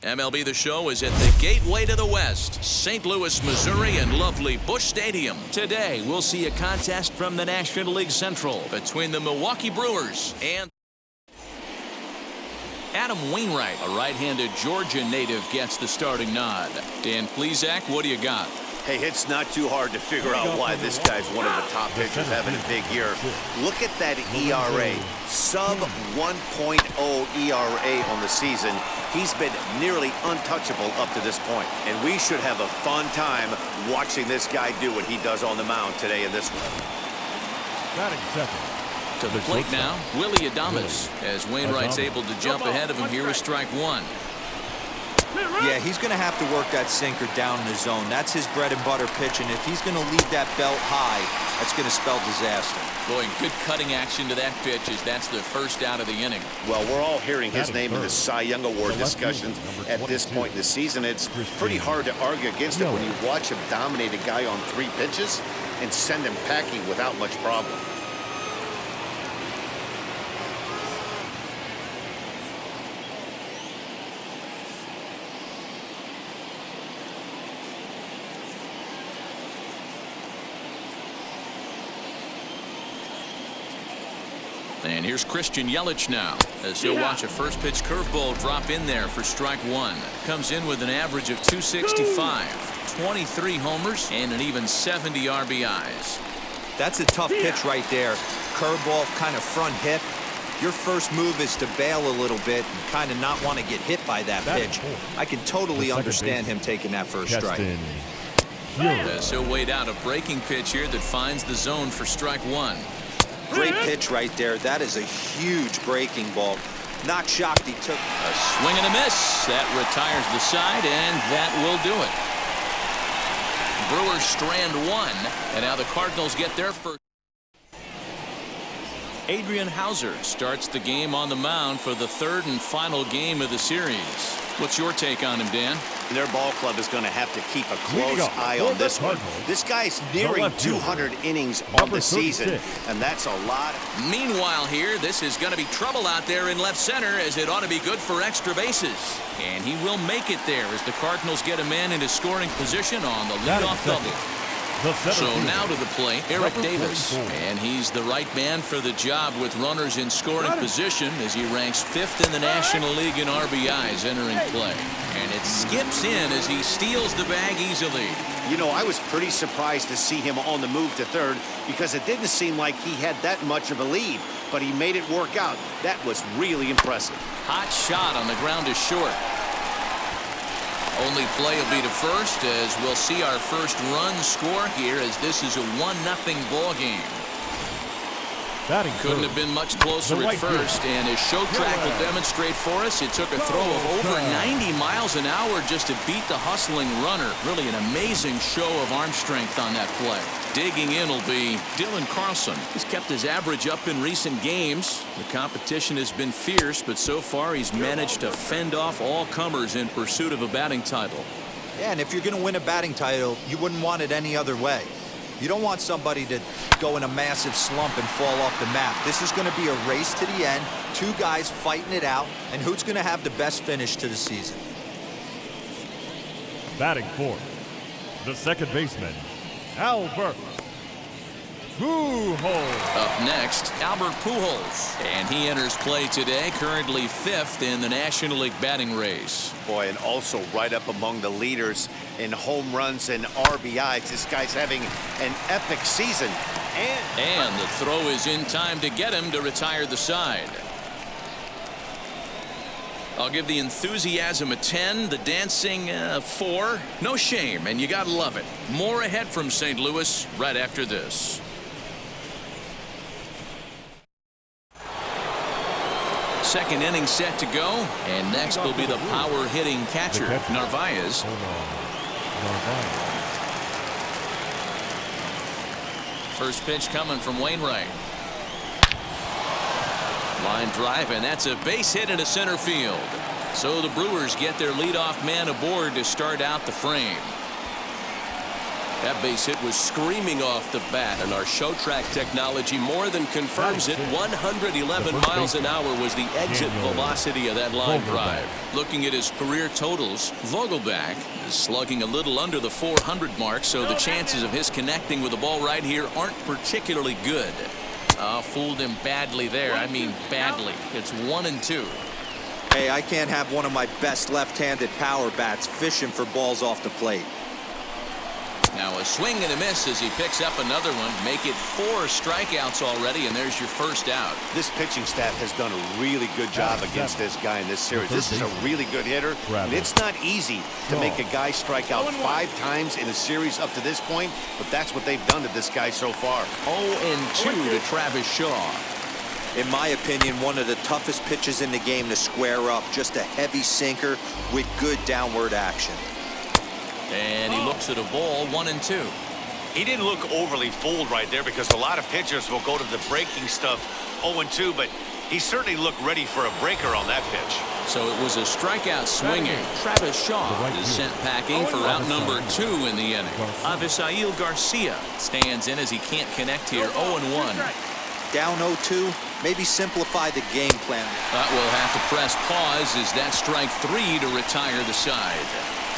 MLB The Show is at the gateway to the West, St. Louis, Missouri, and lovely Busch Stadium. Today, we'll see a contest from the National League Central between the Milwaukee Brewers and Adam Wainwright, a right-handed Georgia native, gets the starting nod. Dan Plesac, what do you got? Hey, it's not too hard to figure out why this guy's one of the top pitchers having a big year. Look at that ERA, sub 1.0 ERA on the season. He's been nearly untouchable up to this point. And we should have a fun time watching this guy do what he does on the mound today in this one. Batting second. To the plate now, Willie Adames, as Wainwright's able to jump ahead of him here with strike one. Yeah, he's going to have to work that sinker down in the zone. That's his bread and butter pitch, and if he's going to leave that belt high, that's going to spell disaster. Boy, good cutting action to that pitch as that's the first out of the inning. Well, we're all hearing his name in the Cy Young Award discussions at this point in the season. It's pretty hard to argue against it when you watch him dominate a guy on 3 pitches and send him packing without much problem. And here's Christian Yellich now, as he'll watch a first pitch curveball drop in there for strike one. Comes in with an average of 265, 23 homers, and an even 70 RBIs. That's a tough pitch right there. Curveball, kind of front hip. Your first move is to bail a little bit and kind of not want to get hit by that pitch. I can totally understand him taking that first strike. As he'll wait out a breaking pitch here that finds the zone for strike one. Great pitch right there. That is a huge breaking ball. Not shocked he took. A swing and a miss. That retires the side, and that will do it. Brewers strand one, and now the Cardinals get their first. Adrian Hauser starts the game on the mound for the third and final game of the series. What's your take on him, Dan? Their ball club is going to have to keep a close eye on this one. This guy's nearing 200 innings on the season, and that's a lot. Meanwhile here, this is going to be trouble out there in left center, as it ought to be good for extra bases. And he will make it there as the Cardinals get a man into scoring position on the leadoff double. So now to the plate, Eric Davis, and he's the right man for the job with runners in scoring position as he ranks 5th in the National League in RBIs entering play. And it skips in as he steals the bag easily. You know, I was pretty surprised to see him on the move to third because it didn't seem like he had that much of a lead, but he made it work out. That was really impressive. Hot shot on the ground is short. Only play will be to first, as we'll see our first run score here, as this is a 1-0 ball game. Couldn't have been much closer at first, and as show track will demonstrate for us, it took a throw of over 90 miles an hour just to beat the hustling runner. Really an amazing show of arm strength on that play. Digging in will be Dylan Carlson. He's kept his average up in recent games. The competition has been fierce, but so far he's managed to fend off all comers in pursuit of a batting title. Yeah, and if you're going to win a batting title, you wouldn't want it any other way. You don't want somebody to go in a massive slump and fall off the map. This is going to be a race to the end, 2 guys fighting it out, and who's going to have the best finish to the season. Batting fourth, the second baseman, Albert Pujols. Up next, Albert Pujols, and he enters play today, currently 5th in the National League batting race. Boy, and also right up among the leaders in home runs and RBIs. This guy's having an epic season. And the throw is in time to get him to retire the side. I'll give the enthusiasm a 10, the dancing 4. No shame, and you gotta love it. More ahead from St. Louis right after this. Second inning set to go, and next will be the power hitting catcher, Narvaez. First pitch coming from Wainwright. Line drive, and that's a base hit into center field. So the Brewers get their leadoff man aboard to start out the frame. That base hit was screaming off the bat, and our show track technology more than confirms it. 111 miles an hour was the exit velocity of that line drive. Looking at his career totals, Vogelback is slugging a little under the 400 mark, so the chances of his connecting with the ball right here aren't particularly good. Fooled him badly there. I mean badly. It's 1-2. Hey, I can't have one of my best left-handed power bats fishing for balls off the plate. Now a swing and a miss as he picks up another one. Make it 4 strikeouts already, and there's your first out. This pitching staff has done a really good job against this guy in this series. This is a really good hitter, and it's not easy to make a guy strike out 5 times in a series up to this point, but that's what they've done to this guy so far. 0-2 to Travis Shaw. In my opinion, one of the toughest pitches in the game to square up. Just a heavy sinker with good downward action. And he looks at a ball, 1-2. He didn't look overly fooled right there because a lot of pitchers will go to the breaking stuff 0-2, but he certainly looked ready for a breaker on that pitch. So it was a strikeout swinging. Travis Shaw is sent packing for out number 2 in the inning. Avisail Garcia stands in as he can't connect here, 0-1. Down 0-2, maybe simplify the game plan. But we'll have to press pause as that strike 3 to retire the side.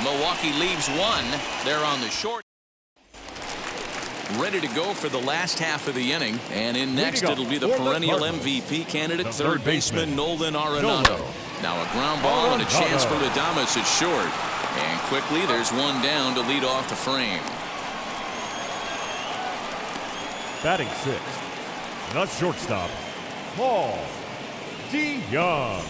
Milwaukee leaves 1. They're on the short. Ready to go for the last half of the inning. And in next, it'll be the perennial MVP candidate, third baseman Nolan Arenado. Now a ground ball and a chance for Adames at short. And quickly, there's one down to lead off the frame. Batting 6, the shortstop, Paul DeYoung.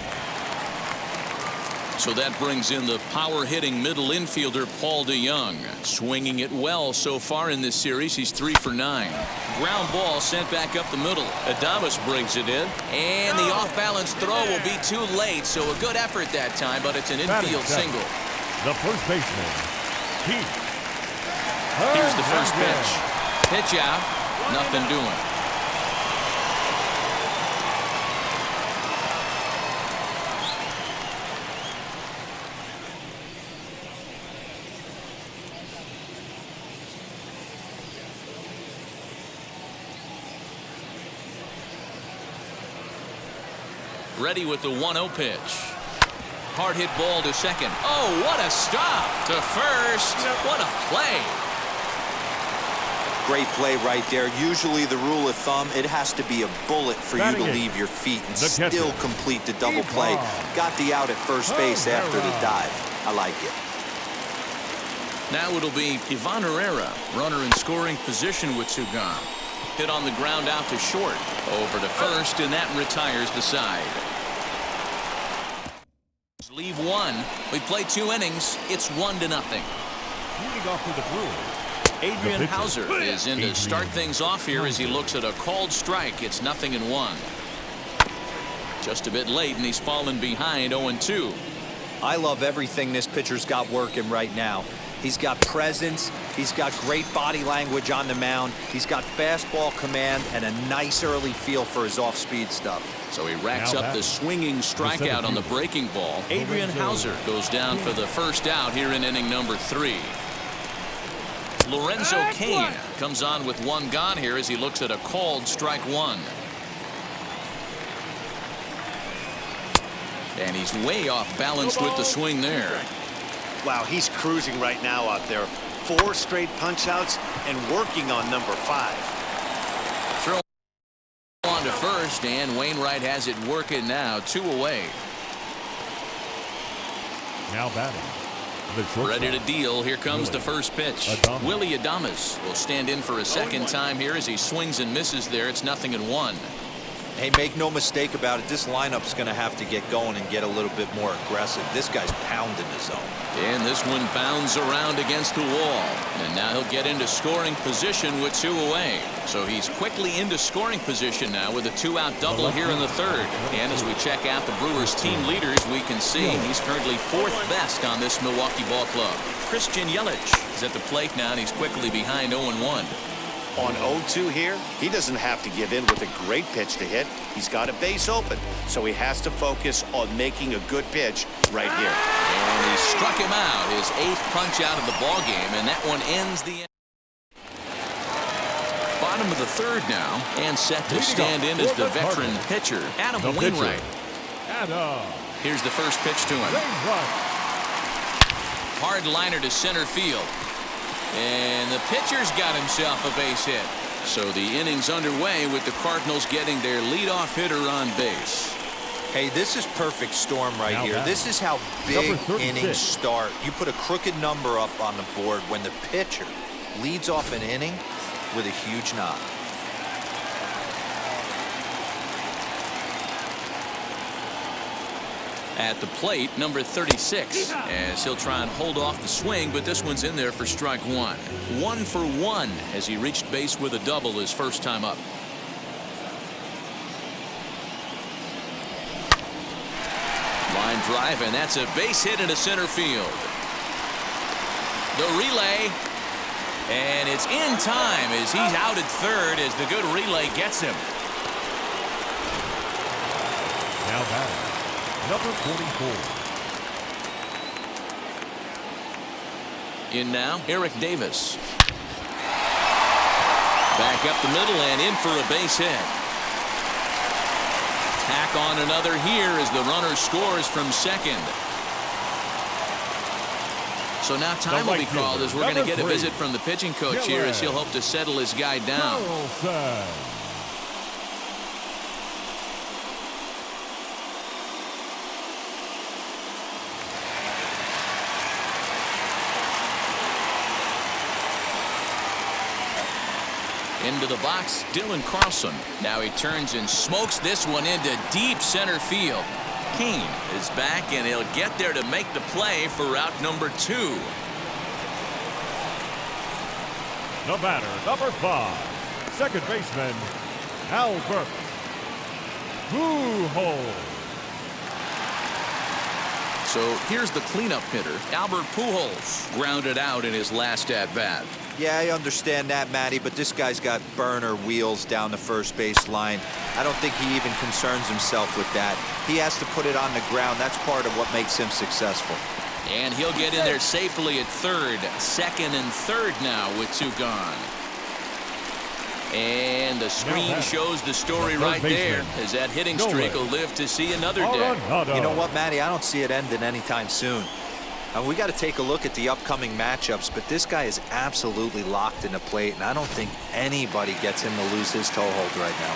So that brings in the power-hitting middle infielder Paul DeYoung. Swinging it well so far in this series. He's 3 for 9. Ground ball sent back up the middle. Adames brings it in. And the off-balance throw will be too late. So a good effort that time, but it's an infield single. The first baseman, Keith. Here's the first pitch. Pitch out. Nothing doing. Ready with the 1-0 pitch. Hard hit ball to second. Oh, what a stop. To first. What a play. Great play right there. Usually the rule of thumb, it has to be a bullet for you to leave your feet and still complete the double play. Got the out at first base after the dive. I like it. Now it'll be Ivan Herrera, runner in scoring position with 2 gone. Hit on the ground out to short. Over to first, and that retires the side. Leave 1. We play 2 innings. It's 1-0. Leading off to the Brewers, Adrian Hauser is in to start things off here as he looks at a called strike. It's 0-1. Just a bit late, and he's fallen behind 0-2. I love everything this pitcher's got working right now. He's got presence. He's got great body language on the mound. He's got fastball command and a nice early feel for his off-speed stuff. So he racks up the swinging strikeout on the breaking ball. Adrian Hauser goes down for the first out here in inning number 3. Lorenzo Kane comes on with 1 gone here as he looks at a called strike 1. And he's way off balance with the swing there. Wow, he's cruising right now out there. 4 straight punch-outs and working on number 5. Throw on to first, and Wainwright has it working now. 2 away. Now batting. Ready to deal. Here comes the first pitch. Willie Adames will stand in for a second time here as he swings and misses there. It's 0-1. Hey, make no mistake about it. This lineup's going to have to get going and get a little bit more aggressive. This guy's pounding the zone. And this one bounds around against the wall. And now he'll get into scoring position with 2 away. So he's quickly into scoring position now with a 2-out double here in the 3rd. And as we check out the Brewers team leaders, we can see he's currently 4th best on this Milwaukee ball club. Christian Yellich is at the plate now, and he's quickly behind 0-1. On 0-2 here, he doesn't have to give in with a great pitch to hit. He's got a base open, so he has to focus on making a good pitch right here. And he struck him out, his 8th punch out of the ball game, and that one ends the Bottom of the third now, and set to stand in as the veteran pitcher, Adam Wainwright. Here's the first pitch to him. Hard liner to center field. And the pitcher's got himself a base hit. So the inning's underway with the Cardinals getting their leadoff hitter on base. Hey, this is perfect storm right here. This is how big innings start. You put a crooked number up on the board when the pitcher leads off an inning with a huge knock. At the plate, number 36, as he'll try and hold off the swing, but this one's in there for strike one. 1 for 1 as he reached base with a double his first time up. Line drive, and that's a base hit into center field. The relay, and it's in time as he's out at third as the good relay gets him. Now batting, number 44. In now, Eric Davis. Back up the middle and in for a base hit. Tack on another here as the runner scores from second. So now time will be called as we're going to get a visit from the pitching coach here as he'll hope to settle his guy down. Carlson. Into the box, Dylan Carlson. Now he turns and smokes this one into deep center field. Kane is back, and he'll get there to make the play for route number 2. The batter, number 5, second baseman, Albert Pujols. So here's the cleanup hitter, Albert Pujols, grounded out in his last at-bat. Yeah, I understand that, Matty, but this guy's got burner wheels down the first base line. I don't think he even concerns himself with that. He has to put it on the ground. That's part of what makes him successful. And he'll get in there safely at third. Second and third now with 2 gone. And the screen shows the story right there as that hitting streak will live to see another day. You know what, Matty? I don't see it ending anytime soon. We got to take a look at the upcoming matchups, but this guy is absolutely locked in the plate, and I don't think anybody gets him to lose his toehold right now.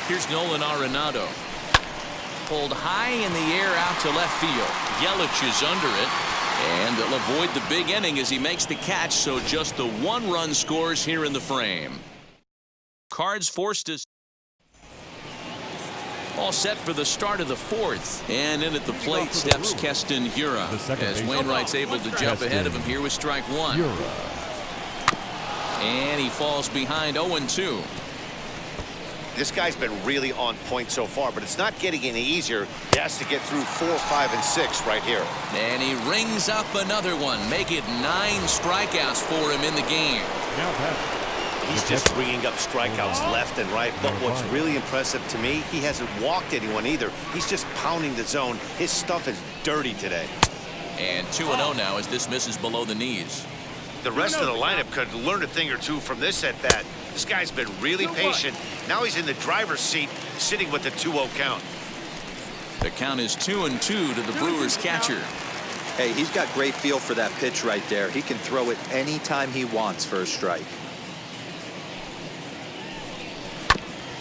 Here's Nolan Arenado. Pulled high in the air out to left field. Yellich is under it, and they'll avoid the big inning as he makes the catch, so just the 1-run scores here in the frame. Cards forced to... All set for the start of the 4th. And in at the plate steps Keston Hiura as Wainwright's able to jump ahead of him here with strike 1. And he falls behind 0-2. This guy's been really on point so far, but it's not getting any easier. He has to get through 4, 5, and 6 right here. And he rings up another one. Make it 9 strikeouts for him in the game. He's just ringing up strikeouts left and right, but what's really impressive to me, he hasn't walked anyone either. He's just pounding the zone. His stuff is dirty today. And 2-0 now as this misses below the knees. The rest of the lineup could learn a thing or two from this at-bat. This guy's been really patient. Now he's in the driver's seat, sitting with the 2-0 count. The count is 2-2 to the Brewers catcher. Hey, he's got great feel for that pitch right there. He can throw it anytime he wants for a strike.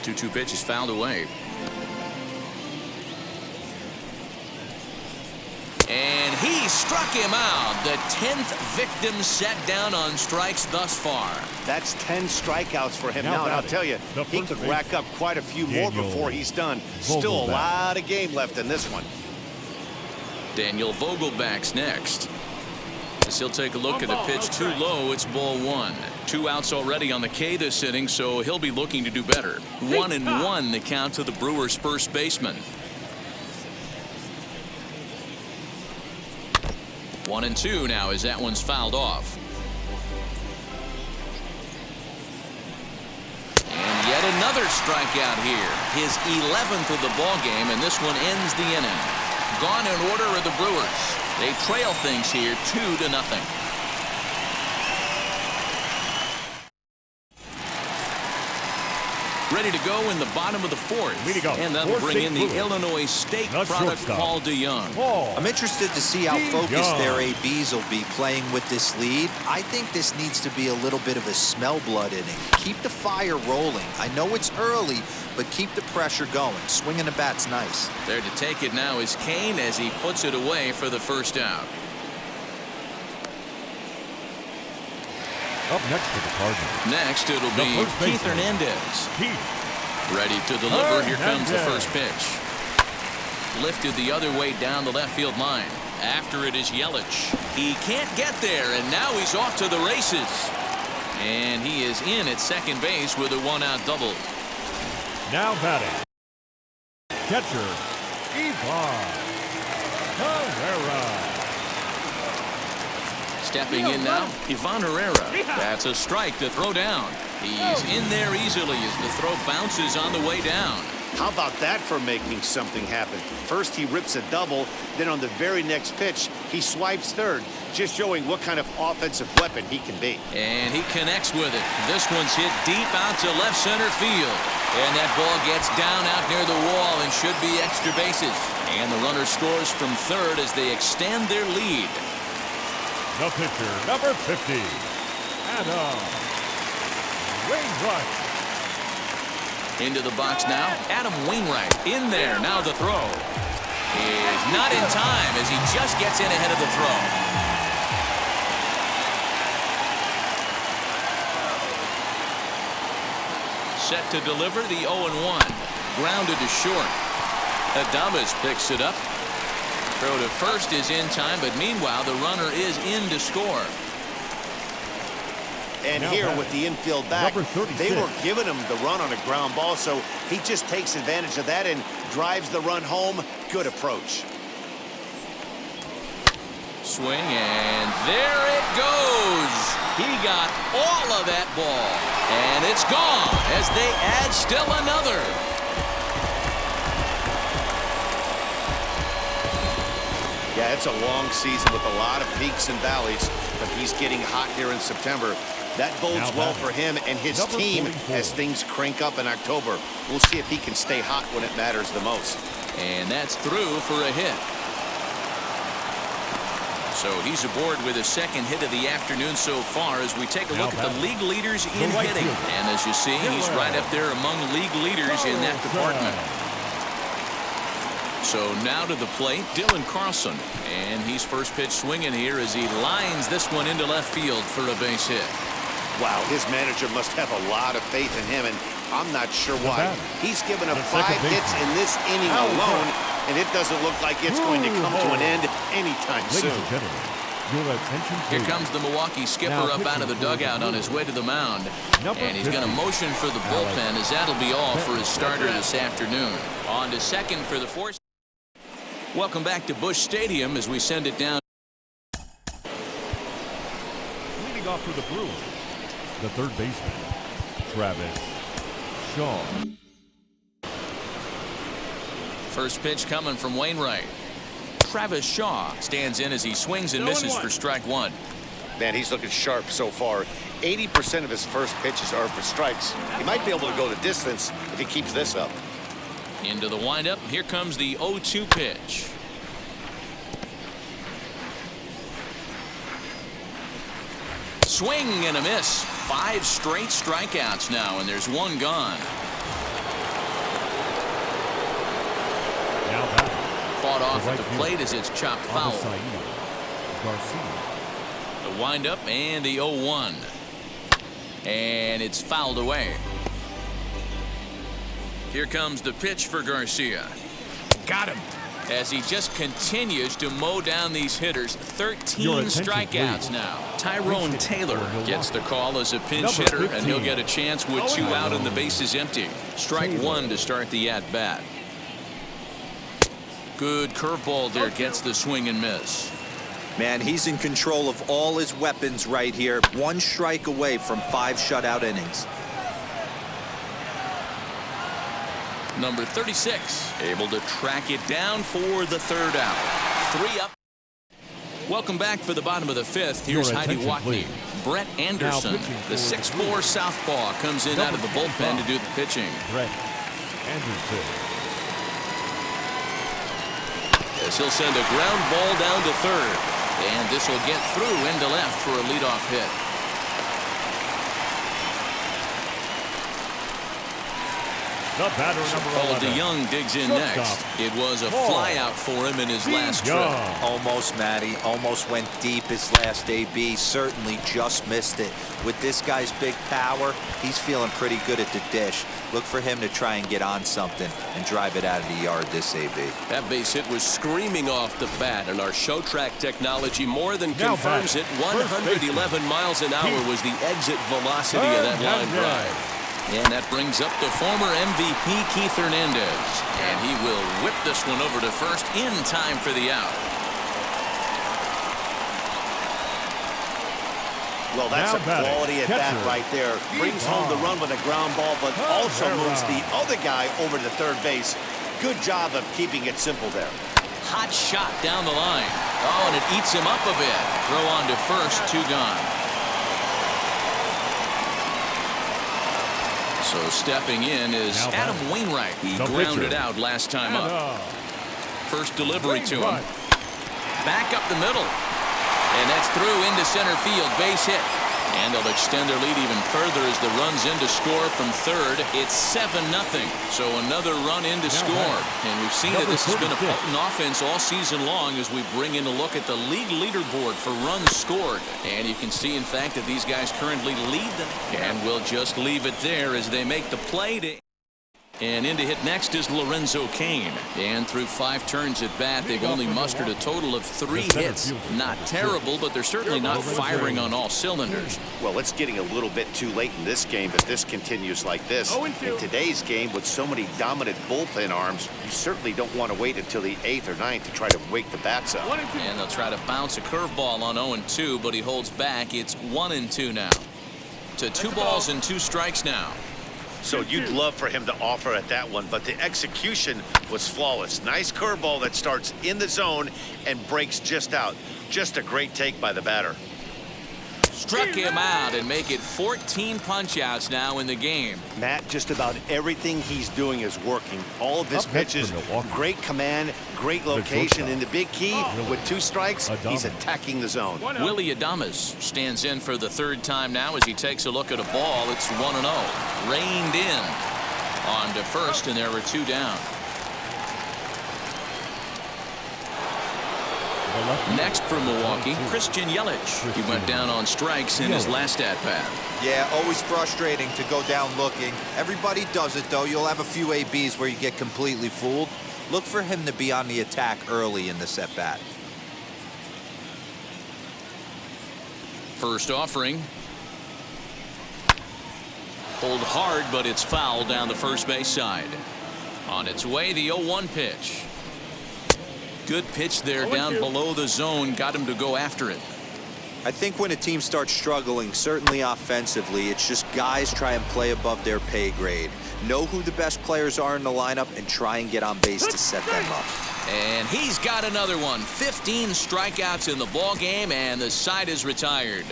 2-2 pitch is fouled away. And he struck him out. The 10th victim set down on strikes thus far. That's 10 strikeouts for him now, and I'll tell you, he could rack up quite a few more before he's done. Still a lot of game left in this one. Daniel Vogelback's next. As he'll take a look at the pitch too low, it's ball 1. 2 outs already on the K this inning, so he'll be looking to do better. 1-1 the count to the Brewers' first baseman. 1-2 now as that one's fouled off. And yet another strikeout here. His 11th of the ball game, and this one ends the inning. Gone in order are the Brewers. They trail things here 2-0. Ready to go in the bottom of the fourth. And that'll bring in the Illinois State product, Paul DeYoung. I'm interested to see how focused their ABs will be playing with this lead. I think this needs to be a little bit of a smell blood inning. Keep the fire rolling. I know it's early, but keep the pressure going. Swinging the bat's nice. There to take it now is Kane as he puts it away for the first out. Up next for the Cardinals. Next, it'll be Keith Hernandez. Ready to deliver. Here comes the first pitch. Lifted the other way down the left field line. After it is Yellich. He can't get there, and now he's off to the races. And he is in at second base with a one-out double. Now batting, catcher, Ivan Herrera. Stepping in now, Ivan Herrera. That's a strike to throw down. He's in there easily as the throw bounces on the way down. How about that for making something happen? First he rips a double, then on the very next pitch he swipes third, just showing what kind of offensive weapon he can be. And he connects with it. This one's hit deep out to left center field. And that ball gets down out near the wall and should be extra bases. And the runner scores from third as they extend their lead. The pitcher, number 50, Adam Wainwright. Into the box now, Adam Wainwright in there. Now the throw is not in time as he just gets in ahead of the throw. Set to deliver the 0-1. Grounded to short. Adames picks it up. Throw to first is in time, but meanwhile the runner is in to score. And here with the infield back, they were giving him the run on a ground ball, so he just takes advantage of that and drives the run home. Good approach. Swing, and there it goes. He got all of that ball, and it's gone as they add still another. Yeah, it's a long season with a lot of peaks and valleys, but he's getting hot here in September. That bodes well for him and his team as things crank up in October. We'll see if he can stay hot when it matters the most. And that's through for a hit. So he's aboard with his second hit of the afternoon so far as we take a look at the league leaders in hitting. And as you see, he's right up there among league leaders in that department. So now to the plate, Dylan Carlson. And he's first pitch swinging here as he lines this one into left field for a base hit. Wow, his manager must have a lot of faith in him, and I'm not sure why. He's given up 5 hits in this inning alone, and it doesn't look like it's going to come to an end anytime soon. Here comes the Milwaukee skipper up out of the dugout on his way to the mound. And he's going to motion for the bullpen as that'll be all for his starter this afternoon. On to second for the fourth. Welcome back to Busch Stadium as we send it down. Leading off for the Brewers, the third baseman, Travis Shaw. First pitch coming from Wainwright. Travis Shaw stands in as he swings and misses for strike one. Man, he's looking sharp so far. 80% of his first pitches are for strikes. He might be able to go the distance if he keeps this up. Into the windup. Here comes the 0-2 pitch. Swing and a miss. 5 straight strikeouts now, and there's one gone. Fought off at the plate as it's chopped foul. The windup and the 0-1. And it's fouled away. Here comes the pitch for Garcia. Got him. As he just continues to mow down these hitters. 13 strikeouts now. Tyrone Taylor gets the call as a pinch hitter, and he'll get a chance with 2 out and the bases empty. Strike 1 to start the at-bat. Good curveball there, gets the swing and miss. Man, he's in control of all his weapons right here. 1 strike away from 5 shutout innings. Number 36, able to track it down for the third out. 3 up. Welcome back for the bottom of the fifth. Here's Heidi Watney. Brett Anderson, the 6'4 southpaw, comes in out of the bullpen to do the pitching. Brett Anderson. As he'll send a ground ball down to third. And this will get through into left for a leadoff hit. The batter, Paul DeYoung digs in next. It was a flyout for him in his last trip. Almost, Matty. Almost went deep his last AB. Certainly just missed it. With this guy's big power, he's feeling pretty good at the dish. Look for him to try and get on something and drive it out of the yard this AB. That base hit was screaming off the bat, and our show track technology more than confirms it. 111 miles an hour was the exit velocity of that line drive. And that brings up the former MVP, Keith Hernandez. And he will whip this one over to first in time for the out. Well, that's a quality at bat right there. Brings home the run with a ground ball, but also moves the other guy over to third base. Good job of keeping it simple there. Hot shot down the line. Oh, and it eats him up a bit. Throw on to first, 2 gone. So stepping in is Adam Wainwright. He grounded out last time up. First delivery to him. Back up the middle. And that's through into center field. Base hit. And they'll extend their lead even further as the run's in to score from third. It's 7-0. So another run in to score. And we've seen that this has been a potent offense all season long as we bring in a look at the league leaderboard for runs scored. And you can see, in fact, that these guys currently lead them. And we'll just leave it there as they make the play to... And in to hit next is Lorenzo Kane. And through 5 turns at bat, they've only mustered a total of 3 hits. Not terrible, but they're certainly not firing on all cylinders. Well, it's getting a little bit too late in this game, but this continues like this. In today's game, with so many dominant bullpen arms, you certainly don't want to wait until the 8th or 9th to try to wake the bats up. And they'll try to bounce a curveball on 0-2, but he holds back. It's 1-2 now. To 2 balls and 2 strikes now. So you'd love for him to offer at that one, but the execution was flawless. Nice curveball that starts in the zone and breaks just out. Just a great take by the batter. Struck him out and make it 14 punch-outs now in the game. Matt, just about everything he's doing is working. All of his pitches, great command, great location. In the big key, with 2 strikes, he's attacking the zone. Willie Adames stands in for the 3rd time now as he takes a look at a ball. It's 1-0. Reined in on to first, and there were 2 down. Next for Milwaukee, Christian Yellich. He went down on strikes in his last at-bat. Yeah, always frustrating to go down looking. Everybody does it, though. You'll have a few ABs where you get completely fooled. Look for him to be on the attack early in this at-bat. First offering. Pulled hard, but it's foul down the first base side. On its way, the 0-1 pitch. Good pitch there down below the zone. Got him to go after it. I think when a team starts struggling, certainly offensively, it's just guys try and play above their pay grade. Know who the best players are in the lineup and try and get on base to set them up. And he's got another one. 15 strikeouts in the ball game, and the side is retired.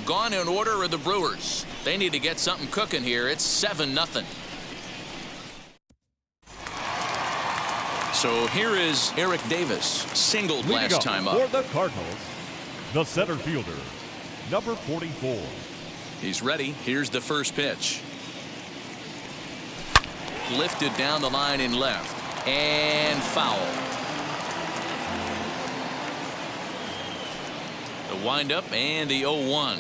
Gone in order are the Brewers. They need to get something cooking here. It's 7-0. So here is Eric Davis, singled last time up. For the Cardinals, the center fielder, number 44. He's ready. Here's the first pitch. Lifted down the line in left. And foul. The windup and the 0-1.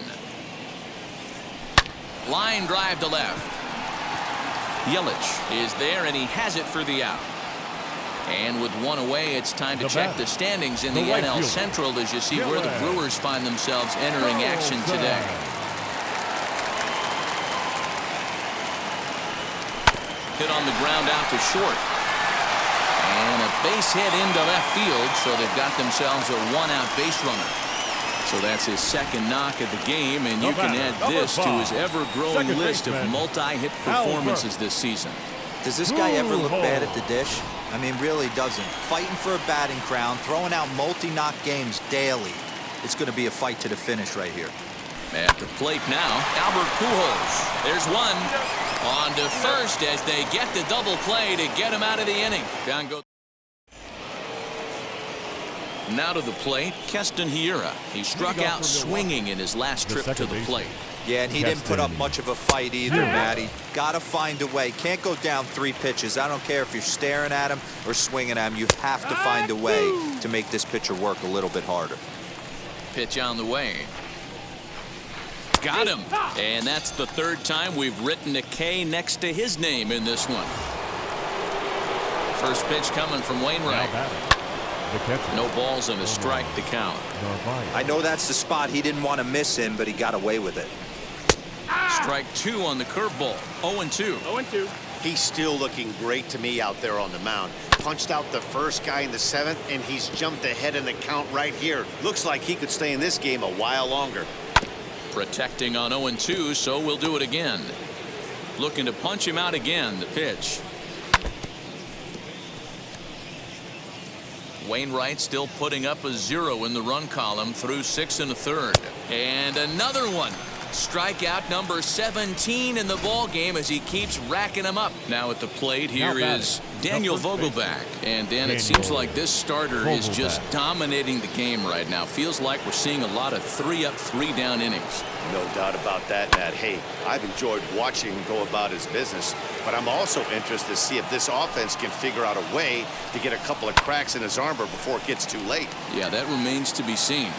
Line drive to left. Yellich is there, and he has it for the out. And with 1 away, it's time to check the standings in the NL Central as you see where the Brewers find themselves entering action today. Hit on the ground out to short. And a base hit into left field, so they've got themselves a 1-out base runner. So that's his 2nd knock of the game, and you can add this to his ever-growing list of multi-hit performances this season. Does this guy ever look bad at the dish? I mean, really doesn't. Fighting for a batting crown, throwing out multi-knock games daily. It's going to be a fight to the finish right here. At the plate now, Albert Pujols. There's one. On to first as they get the double play to get him out of the inning. Down goes. Now to the plate, Keston Hiura. He struck out swinging in his last trip to the plate. Yeah, and he didn't put up much of a fight either, Matty. Got to find a way. Can't go down 3 pitches. I don't care if you're staring at him or swinging at him. You have to find a way to make this pitcher work a little bit harder. Pitch on the way. Got him. And that's the 3rd time we've written a K next to his name in this one. First pitch coming from Wainwright. No balls and a strike to count. I know that's the spot he didn't want to miss him, but he got away with it. Strike 2 on the curveball. 0-2. 0-2. He's still looking great to me out there on the mound. Punched out the first guy in the 7th, and he's jumped ahead in the count right here. Looks like he could stay in this game a while longer. Protecting on 0-2, so we'll do it again. Looking to punch him out again. The pitch. Wainwright still putting up a 0 in the run column through 6 1/3. And another one. Strikeout number 17 in the ball game as he keeps racking them up. Now at the plate here is Daniel Vogelback. And Dan, it seems like this starter is just dominating the game right now. Feels like we're seeing a lot of 3-up, 3-down innings. No doubt about that, Matt. Hey, I've enjoyed watching him go about his business, but I'm also interested to see if this offense can figure out a way to get a couple of cracks in his armor before it gets too late. Yeah, that remains to be seen.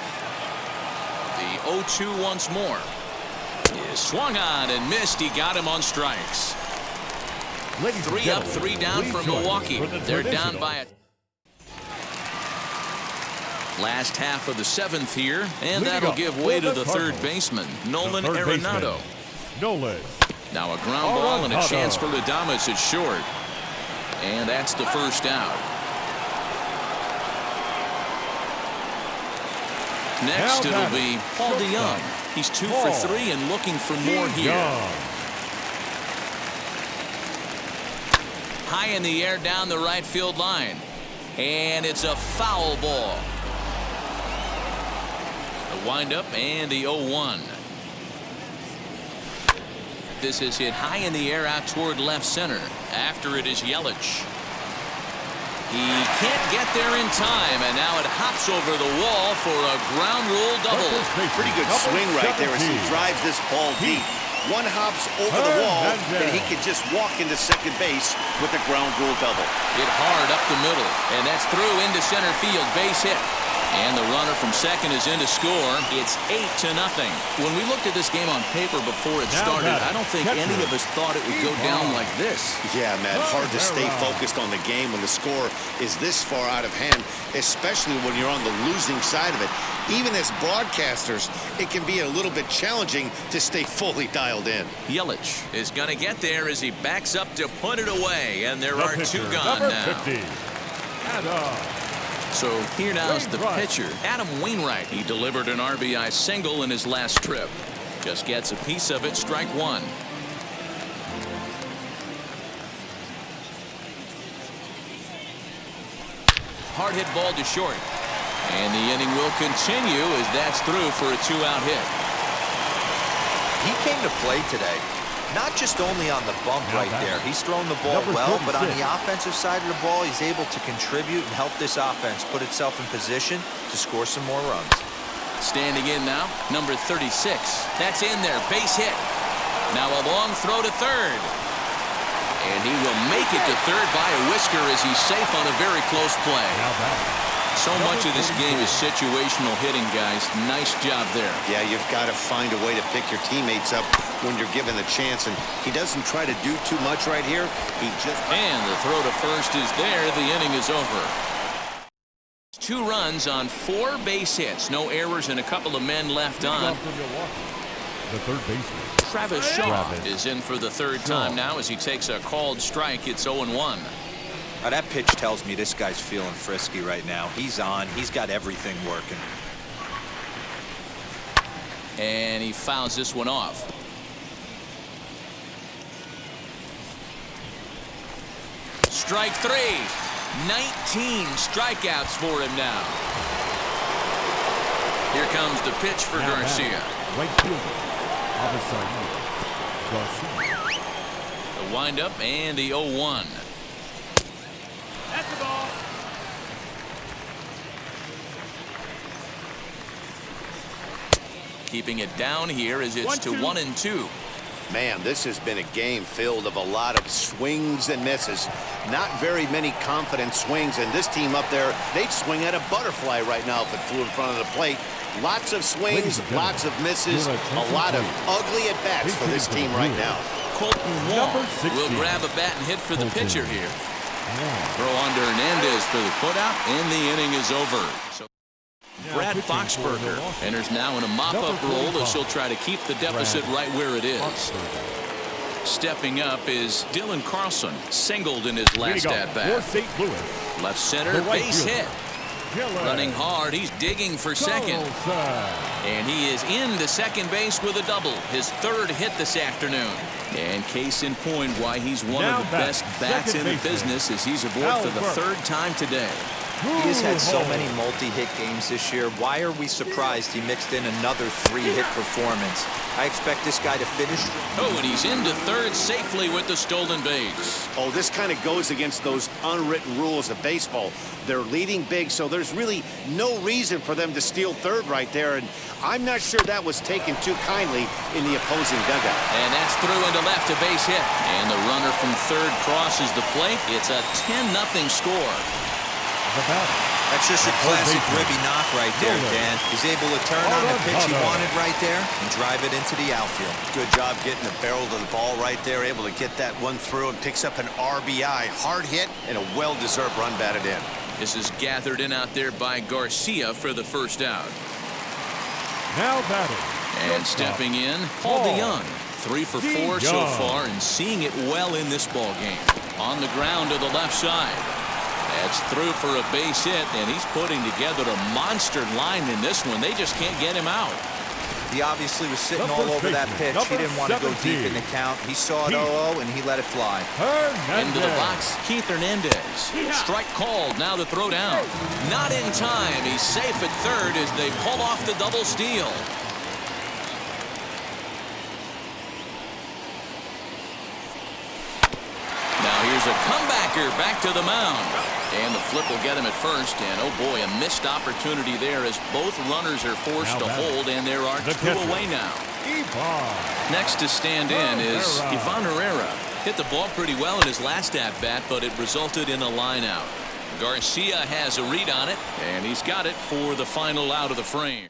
The 0-2 once more. Is swung on and missed. He got him on strikes. 3 up, 3 down from Milwaukee. They're down by a. Last half of the 7th here, and that'll give way to the 3rd baseman, Nolan Arenado. Now a ground ball and a chance for Adames at short. And that's the 1st out. Next it'll be Paul DeYoung. He's 2 for 3 and looking for more here. High in the air down the right field line. And it's a foul ball. The windup and the 0-1. This is hit high in the air out toward left center. After it is Yellich. He can't get there in time, and now it hops over the wall for a ground rule double. Pretty good swing right there as he drives this ball deep. One hops over the wall, and he can just walk into second base with a ground rule double. Hit hard up the middle, and that's through into center field. Base hit. And the runner from second is in to score. It's 8-0. When we looked at this game on paper before it started, I don't think any of us thought it would go down like this. Yeah, Matt, hard to stay focused on the game when the score is this far out of hand, especially when you're on the losing side of it. Even as broadcasters, it can be a little bit challenging to stay fully dialed in. Yellich is going to get there as he backs up to put it away, and there are 2 gone now. So here now is the pitcher, Adam Wainwright. He delivered an RBI single in his last trip. Just gets a piece of it, strike 1. Hard hit ball to short. And the inning will continue as that's through for a 2-out hit. He came to play today. Not just only on the bump right there. He's thrown the ball well, but on the offensive side of the ball, he's able to contribute and help this offense put itself in position to score some more runs. Standing in now, number 36. That's in there, base hit. Now a long throw to third. And he will make it to third by a whisker as he's safe on a very close play. So much of this game is situational hitting, guys. Nice job there. Yeah, you've got to find a way to pick your teammates up when you're given the chance, and he doesn't try to do too much right here. He just... And the throw to first is there. The inning is over. 2 runs on 4 base hits. No errors and a couple of men left on. The 3rd baseman. Travis Shaw is in for the 3rd time now as he takes a called strike. It's 0-1. Now that pitch tells me this guy's feeling frisky right now. He's on. He's got everything working. And he fouls this one off. Strike 3. 19 strikeouts for him now. Here comes the pitch for Garcia. Right fielder, Garcia. The windup and the 0-1. That's the ball. Keeping it down here as it's 1-2. Man, this has been a game filled of a lot of swings and misses. Not very many confident swings, and this team up there, they'd swing at a butterfly right now if it flew in front of the plate. Lots of swings, lots of misses, a lot of ugly at-bats for this team right now. Colton Wong will grab a bat and hit for the pitcher here. Throw on to Hernandez for the putout, and the inning is over. So Brad Boxberger enters now in a mop-up role as he'll try to keep the deficit right where it is. Stepping up is Dylan Carlson, singled in his last at-bat. Left center, base hit. Running hard, he's digging for second. And he is into second base with a double, his third hit this afternoon. And case in point why he's one of the best bats in the business as he's aboard for the third time today. He has had so many multi-hit games this year. Why are we surprised he mixed in another 3-hit performance? I expect this guy to finish. Oh, and he's into third safely with the stolen base. Oh, this kind of goes against those unwritten rules of baseball. They're leading big, so there's really no reason for them to steal third right there, and I'm not sure that was taken too kindly in the opposing dugout. And that's through into left, a base hit. And the runner from third crosses the plate. It's a 10-0 score. That's just a classic ribby knock right there, Dan. He's able to turn on the pitch he wanted right there and drive it into the outfield. Good job getting the barrel to the ball right there, able to get that one through and picks up an RBI. Hard hit and a well-deserved run batted in. This is gathered in out there by Garcia for the first out. Now batting. And stepping in, Paul DeYoung. 3 for 4 so far and seeing it well in this ball game. On the ground to the left side. That's through for a base hit, and he's putting together a monster line in this one. They just can't get him out. He obviously was sitting all over that pitch. He didn't want to go deep in the count. He saw it 0-0, and he let it fly. Into the box, Keith Hernandez. Strike called, now the throw down. Not in time. He's safe at third as they pull off the double steal. Now here's a comebacker back to the mound. And the flip will get him at first. And, oh, boy, a missed opportunity there as both runners are forced to hold, and there are 2 away now. Next to stand in is Ivan Herrera. Hit the ball pretty well in his last at-bat, but it resulted in a line out. Garcia has a read on it, and he's got it for the final out of the frame.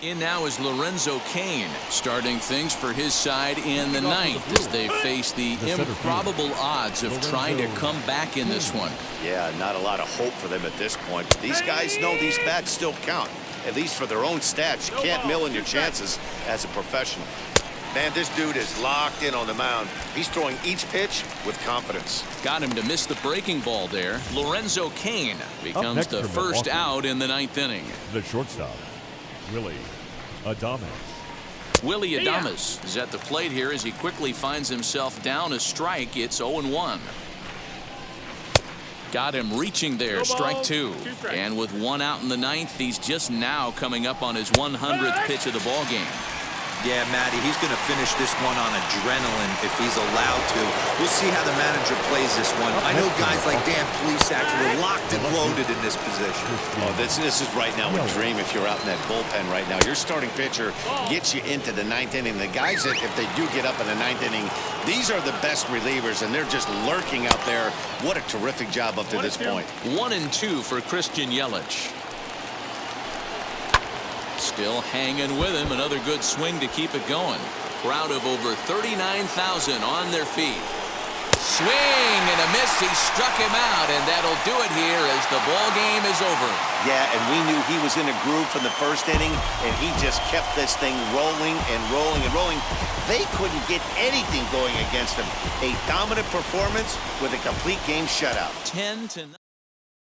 In now is Lorenzo Kane, starting things for his side in the 9th as they face the improbable odds of trying to come back in this one. Yeah, not a lot of hope for them at this point. These guys know these bats still count, at least for their own stats. You can't mill in your chances as a professional. Man, this dude is locked in on the mound. He's throwing each pitch with confidence. Got him to miss the breaking ball there. Lorenzo Kane becomes the first out in the 9th inning. The shortstop, Willie Adames. Willie Adames is at the plate here as he quickly finds himself down a strike. It's 0-1. Got him reaching there, strike 2. And with 1 out in the 9th, he's just now coming up on his 100th pitch of the ball game. Yeah, Matty, he's going to finish this one on adrenaline if he's allowed to. We'll see how the manager plays this one. I know guys like Dan Plesac were locked and loaded in this position. Oh, this is right now a dream if you're out in that bullpen right now. Your starting pitcher gets you into the 9th inning. The guys that, if they do get up in the 9th inning, these are the best relievers, and they're just lurking out there. What a terrific job up to this point. 1-2 for Christian Yellich. Still hanging with him. Another good swing to keep it going. Crowd of over 39,000 on their feet. Swing and a miss. He struck him out, and that'll do it here as the ball game is over. Yeah, and we knew he was in a groove from the first inning, and he just kept this thing rolling and rolling and rolling. They couldn't get anything going against him. A dominant performance with a complete game shutout. 10-9.